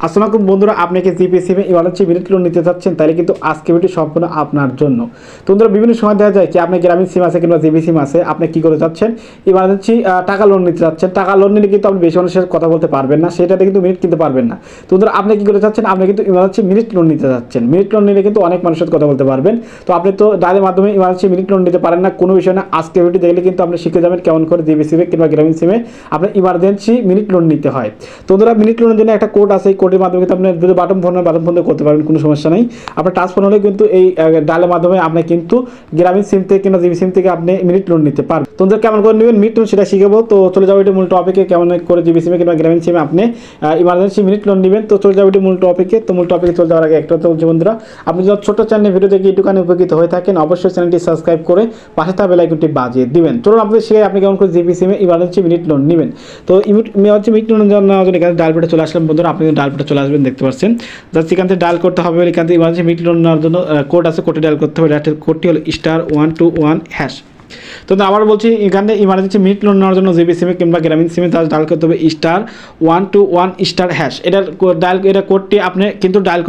আসসালামু আলাইকুম বন্ধুরা, আপনি কি জিপি সিমে ইমার্জেন্সি মিনিট লোন নিতে চাচ্ছেন? তাহলে কিন্তু আজকে ভিডিও সম্পূর্ণ আপনার জন্য। তো বন্ধুরা, বিভিন্ন সময় দেখা যায় কি আপনার গ্রামীণ সিম আছে কিংবা জিপি সিম আছে, আপনি কি করে যাচ্ছেন ইমার্জেন্সি টাকা লোন নিতে চাচ্ছেন। টাকা লোন নিলে কিন্তু আপনি বেশি মানুষের কথা বলতে পারবেন না, সেটাতে কিন্তু মিনিট কিনতে পারবেন না। তো বন্ধুরা, আপনি কি করে চাচ্ছেন? আপনি কিন্তু ইমার্জেন্সি মিনিট লোন নিতে চাচ্ছেন। মিনিট লোন নিলে কিন্তু অনেক মানুষের কথা বলতে পারবেন। তো আপনি তো ডায়ালের মাধ্যমে ইমার্জেন্সি মিনিট লোন নিতে পারেন না, কোনো বিষয় না। আজকে ভিডিও দেখলে কিন্তু আপনি শিখে যাবেন কেমন করে জিপি সিমে কিংবা গ্রামীণ সিমে আপনার ইমার্জেন্সি মিনিট লোন নিতে হয়। তো বন্ধুরা, মিনিট লোনের জন্য একটা কোড আছে, এই কোডের মাধ্যমে কিন্তু আপনি যদি বাটন ফোন করতে পারবেন, কোনো সমস্যা নেই। আপনার টাচ ফোন হলে কিন্তু এই ডায়ালের মাধ্যমে আপনি কিন্তু গ্রামীণ সিম থেকে কিংবা জিবি সিম থেকে আপনি মিনিট লোন নিতে পারবেন। তোমরা কেমন করে নেবেন মিনিট লোন সেটা শিখাবো। তো চলে যাবো এটা মূল টপিকে, কেমন করে জিবি সিমে কিংবা গ্রামীণ সিমে আপনি ইমার্জেন্সি মিনিট লোন নেবেন। তো চলে যাবো এটা মূল টপিকে। তো মূল টপিকে চলে যাওয়ার আগে একটা তো বলছি বন্ধুরা, আপনি যদি ছোট চ্যানেলে ভিডিও দেখে একটুখানি উপকৃত হয়ে থাকেন, অবশ্যই চ্যানেলটি সাবস্ক্রাইব করে পাশে থাকা বেল আইকনটি বাজিয়ে দিবেন। চলুন আপনাদের শিখে আপনি কেমন করে জিবি সিমে ইমার্জেন্সি মিনিট লোন নেবেন। তো ইমার্জেন্সি মিনিট লোন নেওয়ার জন্য এখানে ডায়াল পেটে চলে আসলাম বন্ধুরা, আপনি ডায়াল পেটে চলে আসবেন, দেখতে পাচ্ছেন। জাস্ট এখান থেকে ডায়াল করতে হবে, এখান থেকে ইমার্জেন্সি মিনিট লোন নেওয়ার জন্য কোড আছে, কোডে ডায়াল করতে হবে। কোডটি হলো *121#। তো আবার বলছি, এখানে ইমার্জেন্সি মিনিট লোন নেওয়ার জন্য জিবি সিমে কিংবা গ্রামীণ সিমে জাস্ট ডায়াল করতে হবে *121#। এটা কোডটি আপনি কিন্তু ডায়াল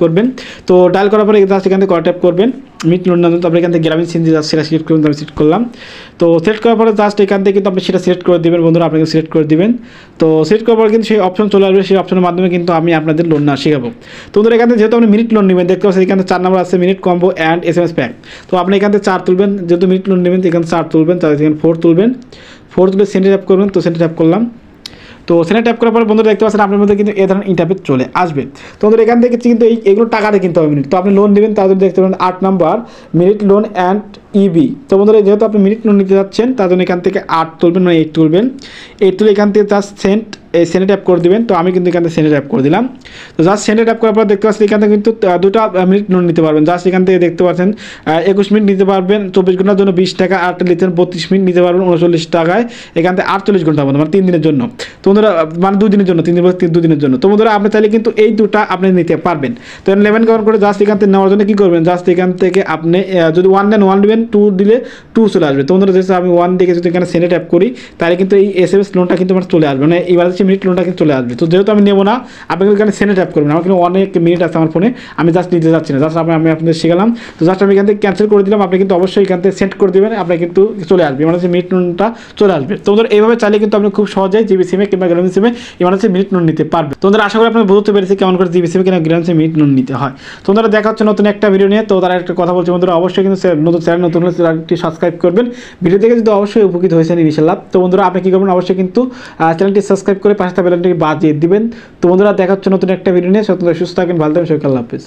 করবেন। তো ডায়াল করার পরে জাস্ট এখান থেকে ট্যাপ করবেন মিনিট লোন নেওয়ার জন্য। তারপরে এখান থেকে গ্রামীণ সিম দিয়ে সেটা সিলেক্ট করবেন, আমি সিলেক্ট করলাম। তো সিলেক্ট করার পরে জাস্ট এখান থেকে কিন্তু আপনি সেটা সিলেক্ট করে দেবেন বন্ধুরা, আপনাকে সিলেক্ট করে দেবেন। তো সিলেক্ট করার পরে কিন্তু সেই অপশন চলে আসবে, সেই অপশনের মাধ্যমে কিন্তু আমি আপনাদের লোন না শেখাবো। তো বন্ধুরা, এখানে যেহেতু আপনি মিনিট লোন নেবেন, দেখতে পাচ্ছেন এখানে 4 নম্বর আছে minute combo and SMS pack. তো আপনি এখান থেকে 4 তুলবেন, যেহেতু মিনিট লোন নেবেন এখানে 4 তুলবেন, তাহলে এখানে 4 তুলবেন। 4 তুলে সেন্টার ট্যাপ করবেন। তো সেন্টার ট্যাপ করলাম। তো সেটা ট্যাপ করার পরে বন্ধুরা দেখতে পাচ্ছেন আপনার মধ্যে কিন্তু এই ধরনের ইন্টারফেস চলে আসবে। তো বন্ধুরা, এখান থেকে কিন্তু এগুলো টাকাতে কিনতে হবে মিনিট। তো আপনি লোন দেবেন, তার জন্য দেখতে পাবেন 8 নাম্বার মিনিট লোন অ্যান্ড ইবি। তো বন্ধুরা, যেহেতু আপনি মিনিট লোন নিতে যাচ্ছেন তার জন্য এখান থেকে 8 তুলবেন, মানে 8 তুলবেন। 8 তুলে এখান থেকে জাস্ট সেন্টে ট্যাপ করে দেবেন। তো আমি কিন্তু এখান থেকে সেন্টে ট্যাপ করে দিলাম। তো জাস্ট সেন্টে ট্যাপ করার পর দেখতে পাচ্ছেন এখান থেকে কিন্তু 2টা মিনিট লোন নিতে পারবেন। জাস্ট এখান থেকে দেখতে পাচ্ছেন 21 মিনিট নিতে পারবেন 24 ঘন্টার জন্য 20 টাকা, আর নিতেন 32 মিনিট নিতে পারবেন 39 টাকায়। এখান থেকে 48 ঘন্টার মতো, মানে 3 দিনের জন্য। তো বন্ধুরা, মানে 2 দিনের জন্য, 2 দিনের জন্য। তো বন্ধুরা, আপনি চাইলে কিন্তু এই 2টা আপনি নিতে পারবেন। তো 11 কভার করে জাস্ট এখান থেকে নেওয়ার জন্য কী করবেন, জাস্ট এখান থেকে আপনি যদি 1 দেন 1 দেবেন, 2 দিলে 2 চলে আসবে। তো বন্ধুরা, যেহেতু আমি 1 দেখে যদি এখানে সেন্টে ট্যাপ করি, তাহলে কিন্তু এই SMS লোনটা কিন্তু আমার চলে আসবে, মানে ইমার্জেন্সি মিনিট লোনটা কিন্তু চলে আসবে। তো যেহেতু আমি নেবো না, আপনি কিন্তু এখানে সেন্টে ট্যাপ করবেন। আমার কিন্তু অনেক মিনিট আছে আমার ফোনে, আমি জাস্ট নিতে যাচ্ছি না। জাস্ট আমি আপনাদের শিখালাম। তো জাস্ট আমি এখান থেকে ক্যান্সেল করে দিলাম। আপনি কিন্তু অবশ্যই এখান থেকে সেন্ড করে দেবেন, আপনার কিন্তু চলে আসবে, ইমার্জেন্সি মিনিট লোনটা চলে আসবে। তো বন্ধুরা, এইভাবে চাইলে কিন্তু আপনি খুব সহজেই জিবি সিমে কিংবা গ্রামীণ সিমে ইমার্জেন্সি মিনিট লোন নিতে পারবেন। তো বন্ধুরা, আশা করি আপনারা বুঝতে পেরেছি কেমন করে জিবি সিমে কিংবা গ্রামীণ সিমে মিনিট লোন নিতে হয়। তো বন্ধুরা, দেখা হচ্ছে নতুন একটা ভিডিও নিয়ে। তো তারা একটা কথা বলছি বন্ধুরা, অবশ্যই কিন্তু নতুন হলে চ্যানেলটি সাবস্ক্রাইব করবেন। ভিডিও দেখে যদি অবশ্যই উপকৃত হয়েছেন ইনশাআল্লাহ। তো বন্ধুরা, আপনি কী করবেন, অবশ্যই কিন্তু চ্যানেলটি সাবস্ক্রাইব করে পাশে থাকা বেল আইকনটি বাজিয়ে দিবেন। তো বন্ধুরা, দেখা হচ্ছে নতুন একটা ভিডিও নিয়ে। সুস্থ থাকেন, ভালো থাকবেন, সবাইকে আল্লাহ হাফেজ।